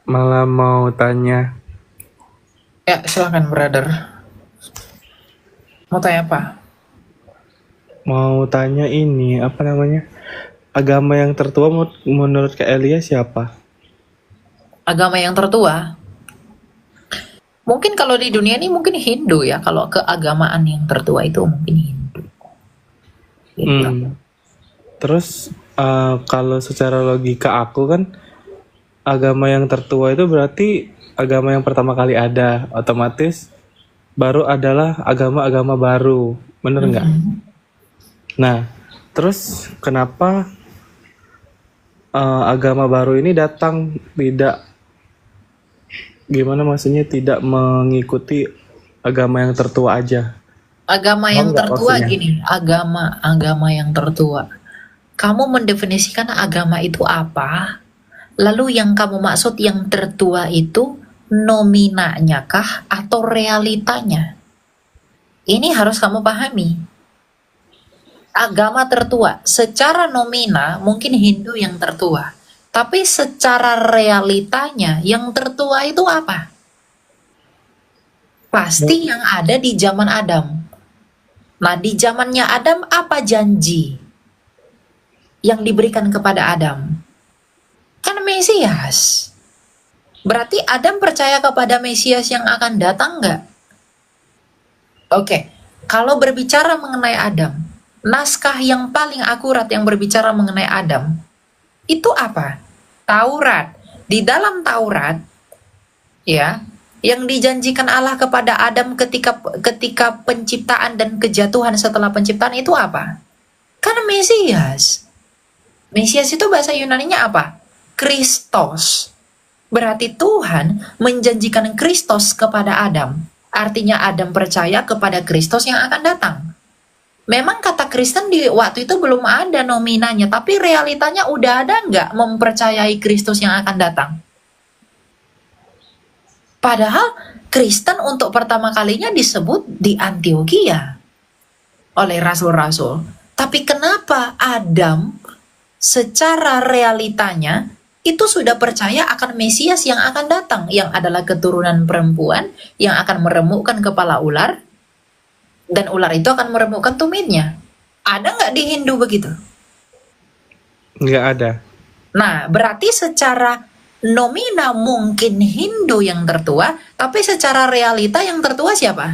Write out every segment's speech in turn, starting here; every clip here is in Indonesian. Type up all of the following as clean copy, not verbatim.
malah mau tanya, Ya, silakan brother. Mau tanya apa? ini apa namanya? Agama yang tertua menurut Kak Elia siapa? Agama yang tertua? Mungkin kalau di dunia ini mungkin Hindu ya. Kalau keagamaan yang tertua itu mungkin Hindu. Gitu. Terus kalau secara logika aku kan agama yang tertua itu berarti agama yang pertama kali ada, otomatis baru adalah agama-agama baru, bener nggak? Nah, terus kenapa agama baru ini datang tidak gimana maksudnya tidak mengikuti agama yang tertua aja? Agama Paham yang nggak tertua maksudnya? gini, agama yang tertua. Kamu mendefinisikan agama itu apa? Lalu yang kamu maksud yang tertua itu nominanya kah atau realitanya? Ini harus kamu pahami. Agama tertua, secara nomina mungkin Hindu yang tertua. Tapi secara realitanya yang tertua itu apa? Pasti yang ada di zaman Adam. Nah, di zamannya Adam apa janji yang diberikan kepada Adam? Kan Mesias. Berarti Adam percaya kepada Mesias yang akan datang nggak? Oke, kalau berbicara mengenai Adam, naskah yang paling akurat yang berbicara mengenai Adam, itu apa? Taurat. Di dalam Taurat, ya, yang dijanjikan Allah kepada Adam ketika penciptaan dan kejatuhan setelah penciptaan itu apa? Kan Mesias. Mesias itu bahasa Yunaninya apa? Kristos. Berarti Tuhan menjanjikan Kristos kepada Adam. Artinya Adam percaya kepada Kristos yang akan datang. Memang kata Kristen di waktu itu belum ada nominanya, tapi realitanya udah ada nggak mempercayai Kristus yang akan datang? Padahal Kristen untuk pertama kalinya disebut di Antioquia oleh rasul-rasul. Tapi kenapa Adam secara realitanya itu sudah percaya akan Mesias yang akan datang, yang adalah keturunan perempuan, yang akan meremukkan kepala ular, dan ular itu akan meremukkan tumitnya. Ada nggak di Hindu begitu? Nggak ada. Nah, berarti secara nomina mungkin Hindu yang tertua, tapi secara realita yang tertua siapa?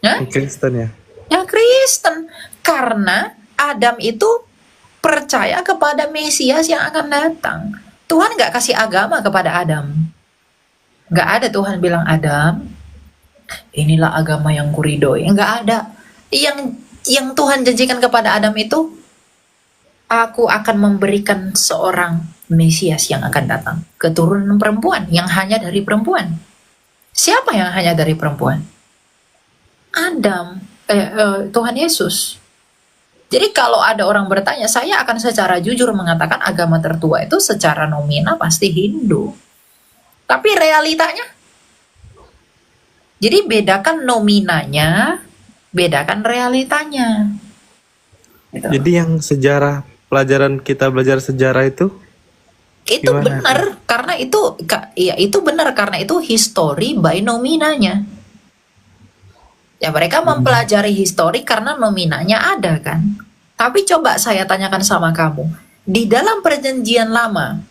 Hah? Kristen ya. Ya Kristen. Karena Adam itu percaya kepada Mesias yang akan datang. Tuhan nggak kasih agama kepada Adam. Nggak ada Tuhan bilang, Adam, inilah agama yang kuridoi. Nggak ada. Yang Tuhan janjikan kepada Adam itu, aku akan memberikan seorang Mesias yang akan datang. Keturunan perempuan, yang hanya dari perempuan. Siapa yang hanya dari perempuan? Adam. Tuhan Yesus. Jadi kalau ada orang bertanya, saya akan secara jujur mengatakan agama tertua itu secara nomina pasti Hindu. Tapi realitanya, jadi bedakan nominanya, bedakan realitanya. Gitu. Jadi yang sejarah pelajaran kita belajar sejarah itu Itu gimana? benar karena itu benar karena itu history by nominanya. Ya mereka mempelajari histori karena nominanya ada kan. Tapi coba saya tanyakan sama kamu, di dalam perjanjian lama,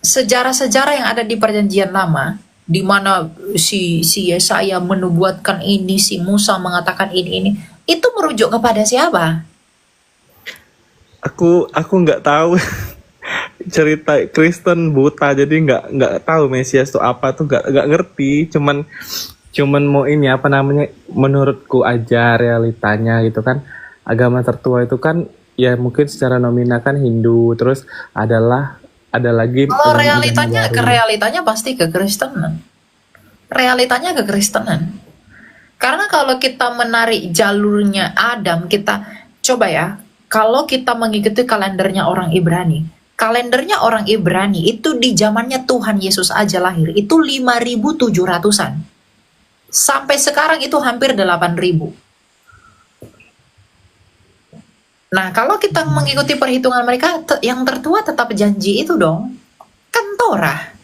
sejarah-sejarah yang ada di perjanjian lama, di mana si Yesaya menubuatkan ini, si Musa mengatakan ini, itu merujuk kepada siapa? Aku nggak tahu cerita Kristen buta, jadi nggak tahu Mesias itu apa tuh, nggak ngerti. Cuman mau ini apa namanya, menurutku aja realitanya gitu kan, agama tertua itu kan ya mungkin secara nominal kan Hindu, terus ada lagi Kalau agama baru. realitanya pasti kekristenan. Realitanya kekristenan. Karena kalau kita menarik jalurnya Adam, kita coba ya, kalau kita mengikuti kalendernya orang Ibrani itu di zamannya Tuhan Yesus aja lahir, itu 5.700-an. Sampai sekarang itu hampir 8.000. Nah, kalau kita mengikuti perhitungan mereka, yang tertua tetap janji itu dong. Kan Torah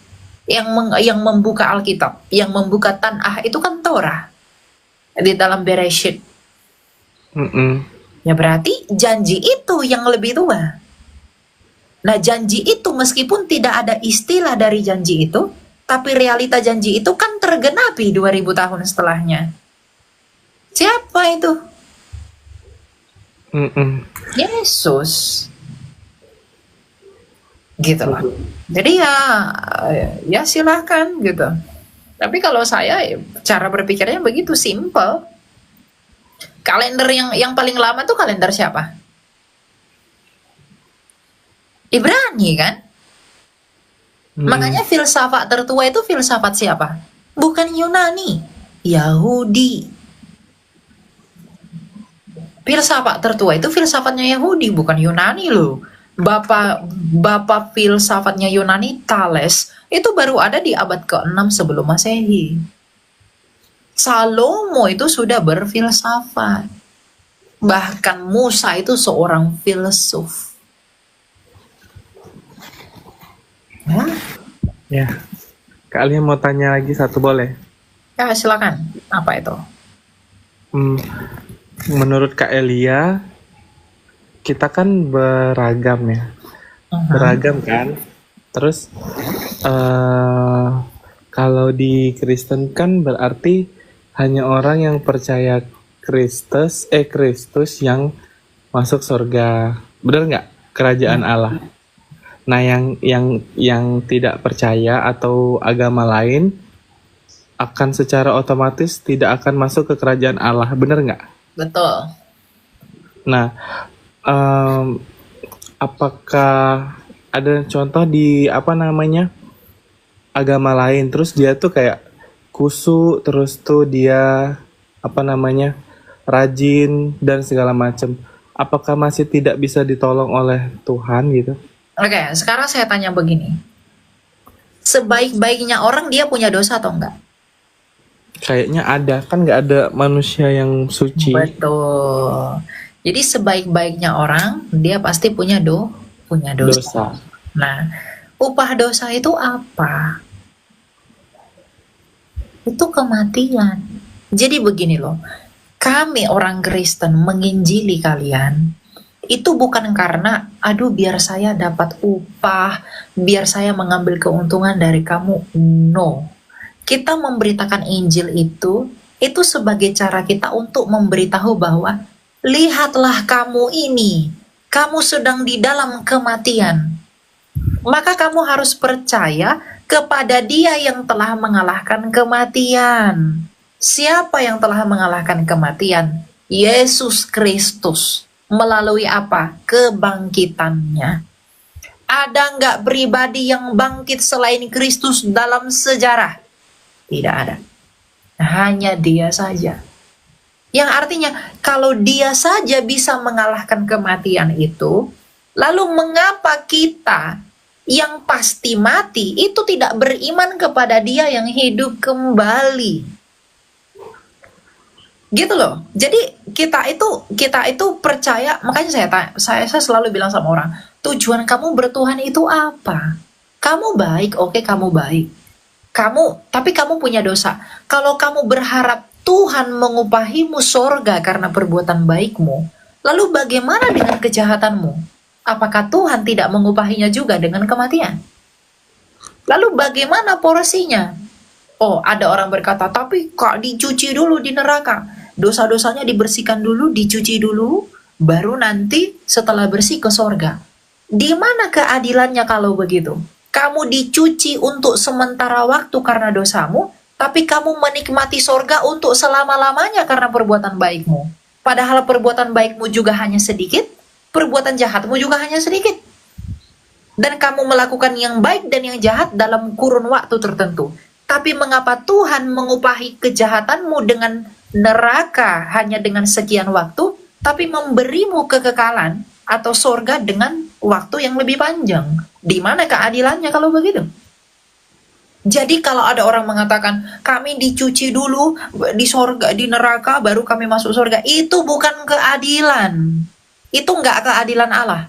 yang membuka Alkitab, yang membuka Tanah itu kan Torah di dalam Bereshit. Mm-mm. Ya berarti janji itu yang lebih tua. Nah, janji itu meskipun tidak ada istilah dari janji itu, tapi realita janji itu kan tergenapi 2000 tahun setelahnya. Siapa itu? Mm-mm. Yesus. Gitu loh. Jadi ya silahkan gitu. Tapi kalau saya cara berpikirnya begitu simple. Kalender yang paling lama tuh kalender siapa? Ibrani kan? Makanya filsafat tertua itu filsafat siapa? Bukan Yunani, Yahudi. Filsafat tertua itu filsafatnya Yahudi, bukan Yunani loh. Bapak filsafatnya Yunani, Thales, itu baru ada di abad ke-6 sebelum Masehi. Salomo itu sudah berfilsafat. Bahkan Musa itu seorang filsuf. Ya, kalian mau tanya lagi satu boleh? Ya silakan. Apa itu? Menurut Kak Elia, kita kan beragam ya, beragam kan. Terus kalau di Kristen kan berarti hanya orang yang percaya Kristus yang masuk surga, benar nggak? Kerajaan Allah. Nah, yang tidak percaya atau agama lain akan secara otomatis tidak akan masuk ke kerajaan Allah, benar nggak? Betul. Nah, apakah ada contoh di agama lain, terus dia tuh kayak kusuk, terus tuh dia rajin dan segala macam? Apakah masih tidak bisa ditolong oleh Tuhan gitu? Oke, sekarang saya tanya begini. Sebaik-baiknya orang dia punya dosa atau enggak? Kayaknya ada, kan nggak ada manusia yang suci. Betul. Jadi sebaik-baiknya orang dia pasti punya dosa. Nah, upah dosa itu apa? Itu kematian. Jadi begini loh. Kami orang Kristen menginjili kalian itu bukan karena aduh biar saya dapat upah, biar saya mengambil keuntungan dari kamu. No. Kita memberitakan Injil itu sebagai cara kita untuk memberitahu bahwa lihatlah kamu ini, kamu sedang di dalam kematian. Maka kamu harus percaya kepada Dia yang telah mengalahkan kematian. Siapa yang telah mengalahkan kematian? Yesus Kristus. Melalui apa? Kebangkitannya. Ada nggak pribadi yang bangkit selain Kristus dalam sejarah? Tidak ada. Hanya Dia saja. Yang artinya, kalau Dia saja bisa mengalahkan kematian itu, lalu mengapa kita yang pasti mati itu tidak beriman kepada Dia yang hidup kembali? Gitu loh. Jadi kita itu percaya, makanya saya selalu bilang sama orang, tujuan kamu bertuhan itu apa? Kamu baik, oke, kamu baik. Tapi kamu punya dosa. Kalau kamu berharap Tuhan mengupahimu sorga karena perbuatan baikmu, lalu bagaimana dengan kejahatanmu? Apakah Tuhan tidak mengupahinya juga dengan kematian? Lalu bagaimana porsinya? Oh, ada orang berkata, tapi kok dicuci dulu di neraka? Dosa-dosanya dibersihkan dulu, dicuci dulu, baru nanti setelah bersih ke sorga. Di mana keadilannya kalau begitu? Kamu dicuci untuk sementara waktu karena dosamu, tapi kamu menikmati sorga untuk selama-lamanya karena perbuatan baikmu. Padahal perbuatan baikmu juga hanya sedikit, perbuatan jahatmu juga hanya sedikit. Dan kamu melakukan yang baik dan yang jahat dalam kurun waktu tertentu. Tapi mengapa Tuhan mengupahi kejahatanmu dengan neraka hanya dengan sekian waktu, tapi memberimu kekekalan atau sorga dengan waktu yang lebih panjang? Di mana keadilannya kalau begitu? Jadi kalau ada orang mengatakan kami dicuci dulu di sorga, di neraka baru kami masuk sorga, itu bukan keadilan. Itu nggak keadilan Allah.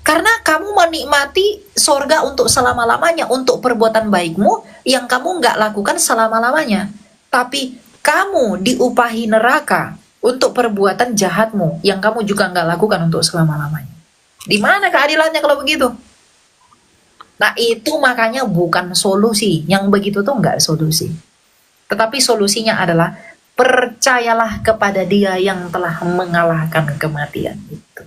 Karena kamu menikmati sorga untuk selama-lamanya, untuk perbuatan baikmu yang kamu nggak lakukan selama-lamanya. Tapi kamu diupahi neraka untuk perbuatan jahatmu yang kamu juga nggak lakukan untuk selama-lamanya. Di mana keadilannya kalau begitu? Nah itu makanya bukan solusi. Yang begitu tuh nggak solusi. Tetapi solusinya adalah percayalah kepada Dia yang telah mengalahkan kematian itu.